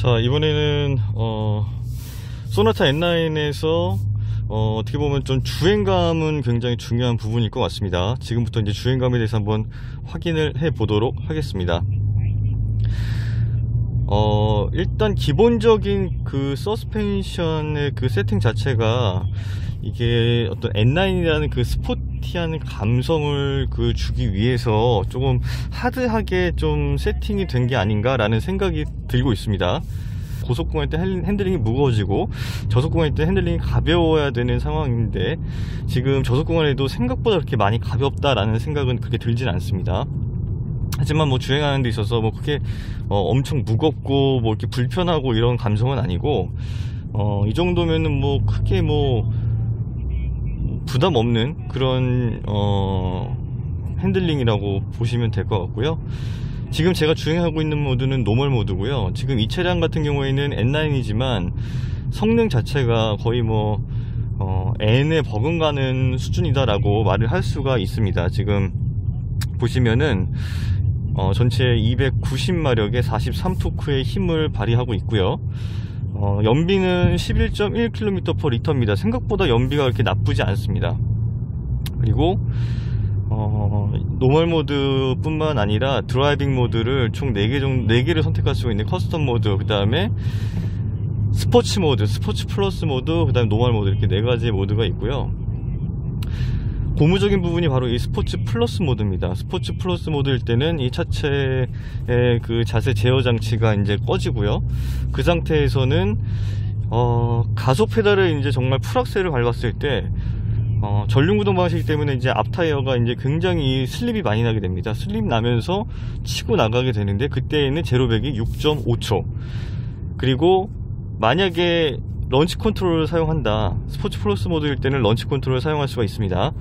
자, 이번에는 소나타 N9에서 어떻게 보면 좀 주행감은 굉장히 중요한 부분일 것 같습니다. 지금부터 이제 주행감에 대해서 한번 확인을 해 보도록 하겠습니다. 일단 기본적인 그 서스펜션의 그 세팅 자체가 이게 어떤 N9이라는 그 스포티한 감성을 그 주기 위해서 조금 하드하게 좀 세팅이 된 게 아닌가 라는 생각이 들고 있습니다. 고속공할 때 핸들링이 무거워지고 저속공할 때 핸들링이 가벼워야 되는 상황인데 지금 저속공할에도 생각보다 그렇게 많이 가볍다라는 생각은 그렇게 들진 않습니다. 하지만 뭐 주행하는 데 있어서 뭐 그게 엄청 무겁고 뭐 이렇게 불편하고 이런 감성은 아니고 이 정도면은 뭐 크게 뭐 부담 없는 그런 핸들링이라고 보시면 될 것 같고요. 지금 제가 주행하고 있는 모드는 노멀 모드고요. 지금 이 차량 같은 경우에는 N9이지만 성능 자체가 거의 뭐 N에 버금가는 수준이다라고 말을 할 수가 있습니다. 지금 보시면은 전체 290마력의 43토크의 힘을 발휘하고 있고요. 연비는 11.1km/L입니다. 생각보다 연비가 그렇게 나쁘지 않습니다. 그리고 노멀 모드 뿐만 아니라 드라이빙 모드를 총 4개를 선택할 수 있는 커스텀 모드, 그 다음에 스포츠 모드, 스포츠 플러스 모드, 그 다음에 노멀 모드, 이렇게 4가지의 모드가 있고요. 고무적인 부분이 바로 이 스포츠 플러스 모드입니다. 스포츠 플러스 모드일 때는 이 차체의 그 자세 제어 장치가 이제 꺼지고요. 그 상태에서는 가속 페달을 이제 정말 풀악셀을 밟았을 때 전륜구동 방식이기 때문에 이제 앞 타이어가 이제 굉장히 슬립이 많이 나게 됩니다. 슬립 나면서 치고 나가게 되는데 그때에는 제로백이 6.5초. 그리고 만약에 런치 컨트롤을 사용한다, 스포츠 플러스 모드일 때는 런치 컨트롤을 사용할 수가 있습니다.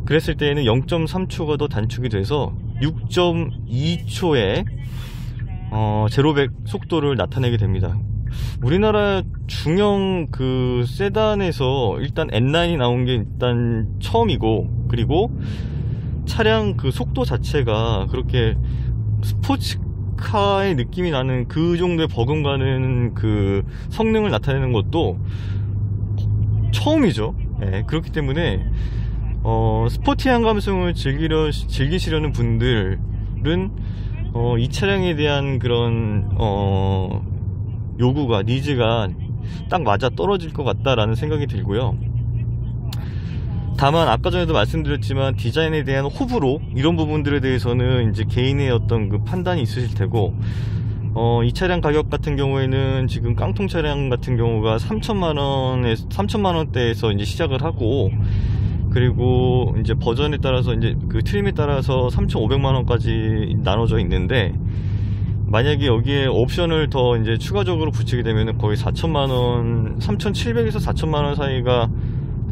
그랬을 때에는 0.3초가 더 단축이 돼서 6.2초의 제로백 속도를 나타내게 됩니다. 우리나라 중형 그 세단에서 일단 N9이 나온 게 일단 처음이고, 그리고 차량 그 속도 자체가 그렇게 스포츠카의 느낌이 나는 그 정도의 버금가는 그 성능을 나타내는 것도 처음이죠. 네, 그렇기 때문에 스포티한 감성을 즐기시려는 분들은 이 차량에 대한 그런 요구가, 니즈가 딱 맞아 떨어질 것 같다라는 생각이 들고요. 다만 아까 전에도 말씀드렸지만 디자인에 대한 호불호, 이런 부분들에 대해서는 이제 개인의 어떤 그 판단이 있으실 테고, 이 차량 가격 같은 경우에는 지금 깡통 차량 같은 경우가 3천만 원대에서 이제 시작을 하고, 그리고 이제 버전에 따라서 이제 그 트림에 따라서 3,500만 원까지 나눠져 있는데, 만약에 여기에 옵션을 더 이제 추가적으로 붙이게 되면 거의 4천만 원, 3,700에서 4천만 원 사이가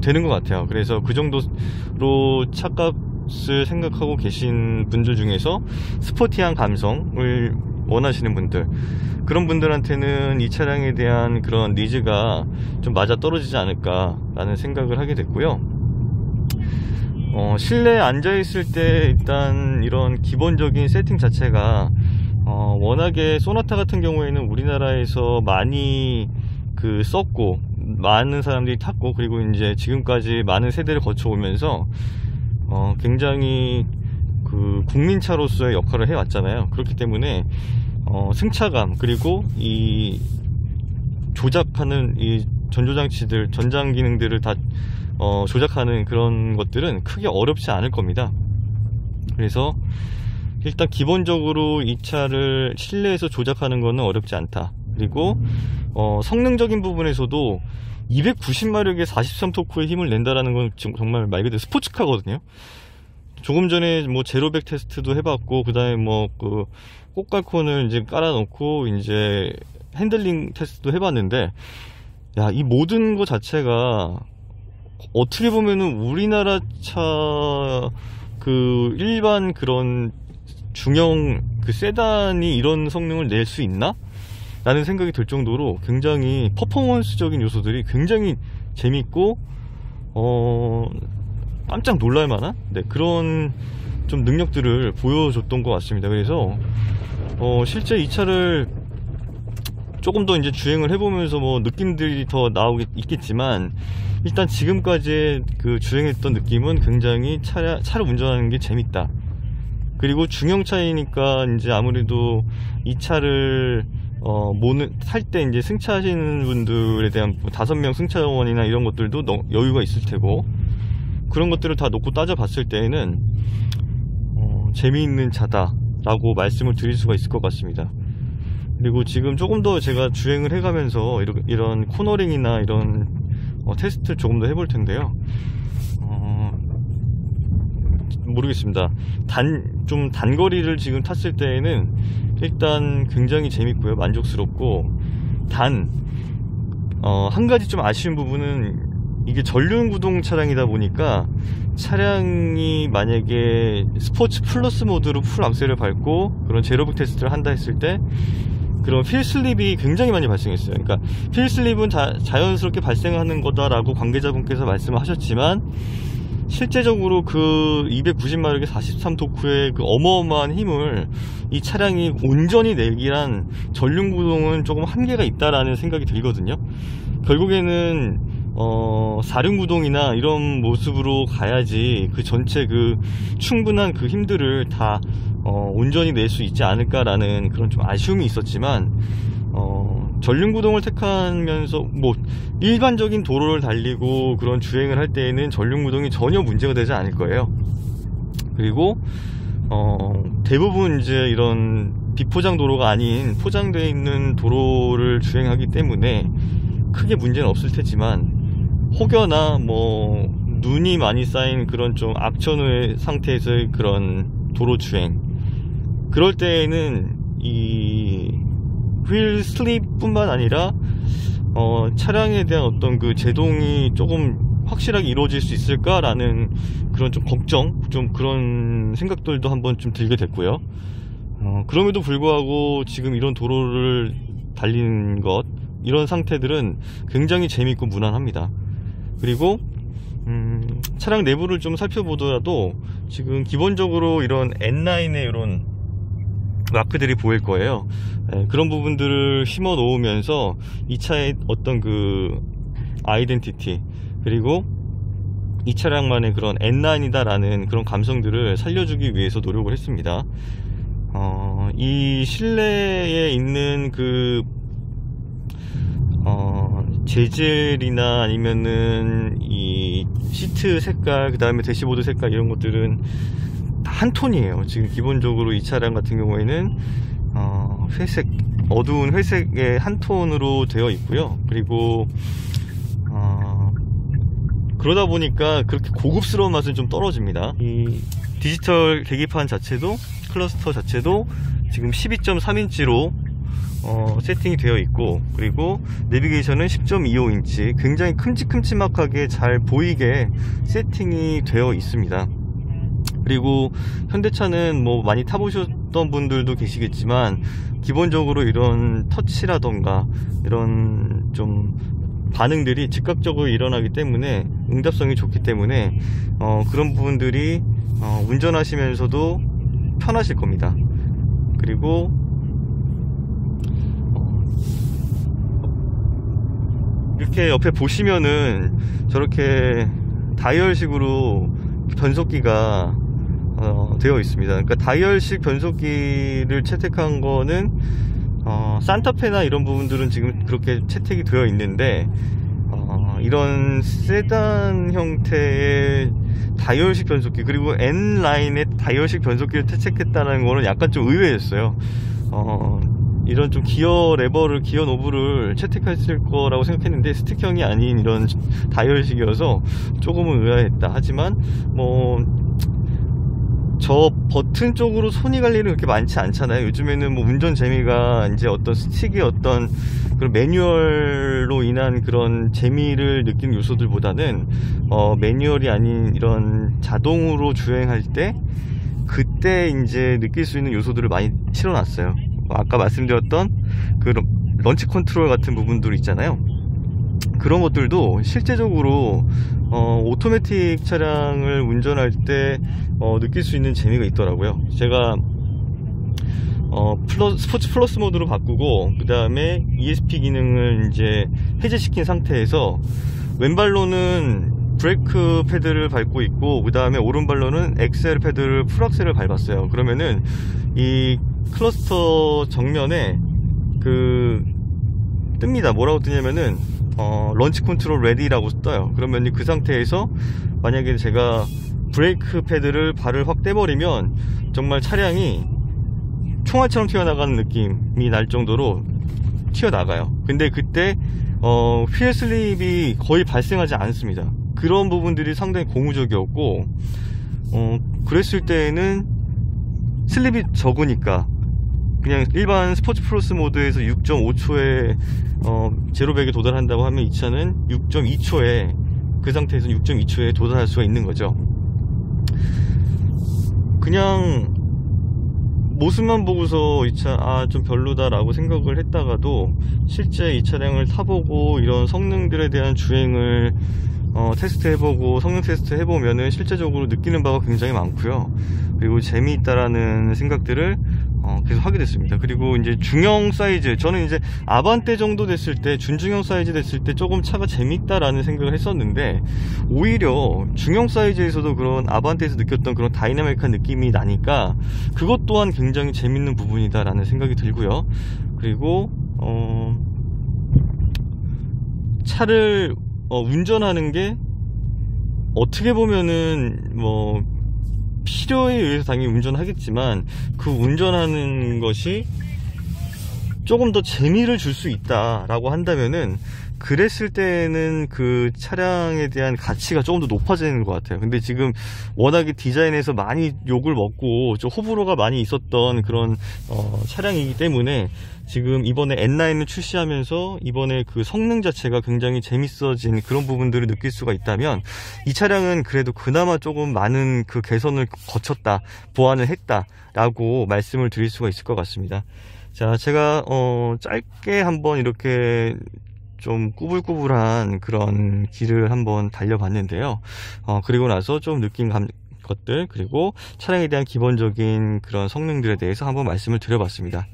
되는 것 같아요. 그래서 그 정도로 차값을 생각하고 계신 분들 중에서 스포티한 감성을 원하시는 분들, 그런 분들한테는 이 차량에 대한 그런 니즈가 좀 맞아 떨어지지 않을까 라는 생각을 하게 됐고요. 실내에 앉아있을 때 일단 이런 기본적인 세팅 자체가 워낙에 소나타 같은 경우에는 우리나라에서 많이 그 썼고 많은 사람들이 탔고, 그리고 이제 지금까지 많은 세대를 거쳐오면서 굉장히 그 국민차로서의 역할을 해왔잖아요. 그렇기 때문에 승차감, 그리고 이 조작하는 이 전조장치들, 전장 기능들을 다 조작하는 그런 것들은 크게 어렵지 않을 겁니다. 그래서 일단 기본적으로 이 차를 실내에서 조작하는 거는 어렵지 않다. 그리고 성능적인 부분에서도 290마력의 43토크의 힘을 낸다라는 건 지금 정말 말 그대로 스포츠카거든요. 조금 전에 뭐 제로백 테스트도 해봤고, 그 다음에 뭐 그 꽃갈콘을 이제 깔아놓고 이제 핸들링 테스트도 해봤는데, 야, 이 모든 거 자체가 어떻게 보면은 우리나라 차 그 일반 그런 중형 그 세단이 이런 성능을 낼 수 있나? 라는 생각이 들 정도로 굉장히 퍼포먼스적인 요소들이 굉장히 재밌고 깜짝 놀랄 만한 그런 좀 능력들을 보여줬던 것 같습니다. 그래서 실제 이 차를 조금 더 이제 주행을 해보면서 뭐 느낌들이 더 있겠지만, 일단 지금까지 그 주행했던 느낌은 굉장히 차를 운전하는 게 재밌다. 그리고 중형차이니까 이제 아무래도 이 차를 살 때 이제 승차하시는 분들에 대한 5명 승차원이나 이런 것들도 여유가 있을 테고, 그런 것들을 다 놓고 따져봤을 때에는 재미있는 차다 라고 말씀을 드릴 수가 있을 것 같습니다. 그리고 지금 조금 더 제가 주행을 해가면서 이런 코너링이나 이런 테스트를 조금 더 해볼 텐데요. 모르겠습니다. 좀 단거리를 지금 탔을 때에는 일단 굉장히 재밌고요, 만족스럽고, 한 가지 좀 아쉬운 부분은 이게 전륜구동 차량이다 보니까, 차량이 만약에 스포츠 플러스 모드로 풀 악셀을 밟고 그런 제로백 테스트를 한다 했을 때 그런 휠 슬립이 굉장히 많이 발생했어요. 그러니까 휠 슬립은 자연스럽게 발생하는 거다라고 관계자분께서 말씀을 하셨지만, 실제적으로 그 290마력의 43토크의 그 어마어마한 힘을 이 차량이 온전히 내기란 전륜구동은 조금 한계가 있다라는 생각이 들거든요. 결국에는 4륜구동이나 이런 모습으로 가야지 그 전체 그 충분한 그 힘들을 다 온전히 낼 수 있지 않을까라는 그런 좀 아쉬움이 있었지만, 전륜구동을 택하면서 뭐 일반적인 도로를 달리고 그런 주행을 할 때에는 전륜구동이 전혀 문제가 되지 않을 거예요. 그리고 대부분 이제 이런 비포장 도로가 아닌 포장되어 있는 도로를 주행하기 때문에 크게 문제는 없을 테지만, 혹여나 뭐 눈이 많이 쌓인 그런 좀 악천후의 상태에서의 그런 도로 주행, 그럴 때에는 이 휠 슬립 뿐만 아니라 차량에 대한 어떤 그 제동이 조금 확실하게 이루어질 수 있을까라는 그런 좀 걱정, 좀 그런 생각들도 한번 좀 들게 됐고요. 그럼에도 불구하고 지금 이런 도로를 달리는 것, 이런 상태들은 굉장히 재밌고 무난합니다. 그리고 차량 내부를 좀 살펴보더라도 지금 기본적으로 이런 N9의 이런 마크들이 보일 거예요. 그런 부분들을 심어 놓으면서 이 차의 어떤 그 아이덴티티, 그리고 이 차량만의 그런 N9이다 라는 그런 감성들을 살려주기 위해서 노력을 했습니다. 이 실내에 있는 그 재질이나 아니면은 이 시트 색깔, 그 다음에 대시보드 색깔, 이런 것들은 다 한 톤이에요. 지금 기본적으로 이 차량 같은 경우에는 회색, 어두운 회색의 한 톤으로 되어 있고요. 그리고 그러다 보니까 그렇게 고급스러운 맛은 좀 떨어집니다. 이 디지털 계기판 자체도, 클러스터 자체도 지금 12.3인치로 세팅이 되어 있고, 그리고 내비게이션은 10.25인치 굉장히 큼직큼직하게 잘 보이게 세팅이 되어 있습니다. 그리고 현대차는 뭐 많이 타보셨던 분들도 계시겠지만, 기본적으로 이런 터치라던가 이런 좀 반응들이 즉각적으로 일어나기 때문에, 응답성이 좋기 때문에 그런 부분들이 운전하시면서도 편하실 겁니다. 그리고 이렇게 옆에 보시면은 저렇게 다이얼식으로 변속기가 되어 있습니다. 그러니까 다이얼식 변속기를 채택한 거는 산타페나 이런 부분들은 지금 그렇게 채택이 되어 있는데, 이런 세단 형태의 다이얼식 변속기, 그리고 N라인의 다이얼식 변속기를 채택했다는 거는 약간 좀 의외였어요. 이런 좀 기어 레버를, 기어 노브를 채택했을 거라고 생각했는데 스틱형이 아닌 이런 다이얼식이어서 조금은 의아했다. 하지만 뭐 저 버튼 쪽으로 손이 갈 일은 그렇게 많지 않잖아요. 요즘에는 뭐 운전 재미가 이제 어떤 스틱의 어떤 그런 매뉴얼로 인한 그런 재미를 느끼는 요소들보다는 매뉴얼이 아닌 이런 자동으로 주행할 때 그때 이제 느낄 수 있는 요소들을 많이 실어놨어요. 아까 말씀드렸던 그 런치 컨트롤 같은 부분들 있잖아요. 그런 것들도 실제적으로 오토매틱 차량을 운전할 때 느낄 수 있는 재미가 있더라고요. 제가 스포츠 플러스 모드로 바꾸고, 그 다음에 ESP 기능을 이제 해제시킨 상태에서 왼발로는 브레이크 패드를 밟고 있고, 그 다음에 오른발로는 엑셀 패드를 풀악셀을 밟았어요. 그러면은 이 클러스터 정면에 뜹니다. 뭐라고 뜨냐면은 런치 컨트롤 레디라고 떠요. 그러면 그 상태에서 만약에 제가 브레이크 패드를 발을 확 떼버리면 정말 차량이 총알처럼 튀어나가는 느낌이 날 정도로 튀어나가요. 근데 그때 휠 슬립이 거의 발생하지 않습니다. 그런 부분들이 상당히 고무적이었고, 그랬을 때에는 슬립이 적으니까 그냥 일반 스포츠 플러스 모드에서 6.5초에 제로백에 도달한다고 하면 이 차는 6.2초에, 그 상태에서 6.2초에 도달할 수가 있는 거죠. 그냥 모습만 보고서 이 차 좀 별로다 라고 생각을 했다가도 실제 이 차량을 타보고 이런 성능들에 대한 주행을 테스트 해보고 성능 테스트 해보면은 실제적으로 느끼는 바가 굉장히 많고요. 그리고 재미있다라는 생각들을 계속 하게 됐습니다. 그리고 이제 중형 사이즈, 저는 이제 아반떼 정도 됐을 때, 준중형 사이즈 됐을 때 조금 차가 재밌다라는 생각을 했었는데, 오히려 중형 사이즈에서도 그런 아반떼에서 느꼈던 그런 다이나믹한 느낌이 나니까 그것 또한 굉장히 재밌는 부분이다 라는 생각이 들고요. 그리고 차를 운전하는 게 어떻게 보면은 필요에 의해서 당연히 운전하겠지만, 그 운전하는 것이 조금 더 재미를 줄 수 있다 라고 한다면은, 그랬을 때는 그 차량에 대한 가치가 조금 더 높아지는 것 같아요. 근데 지금 워낙에 디자인에서 많이 욕을 먹고 좀 호불호가 많이 있었던 그런 차량이기 때문에, 지금 이번에 N9을 출시하면서 이번에 그 성능 자체가 굉장히 재밌어진 그런 부분들을 느낄 수가 있다면, 이 차량은 그래도 그나마 조금 많은 그 개선을 거쳤다, 보완을 했다 라고 말씀을 드릴 수가 있을 것 같습니다. 자, 제가 짧게 한번 이렇게 좀 꾸불꾸불한 그런 길을 한번 달려봤는데요. 그리고 나서 좀 느낀 것들, 그리고 차량에 대한 기본적인 그런 성능들에 대해서 한번 말씀을 드려봤습니다.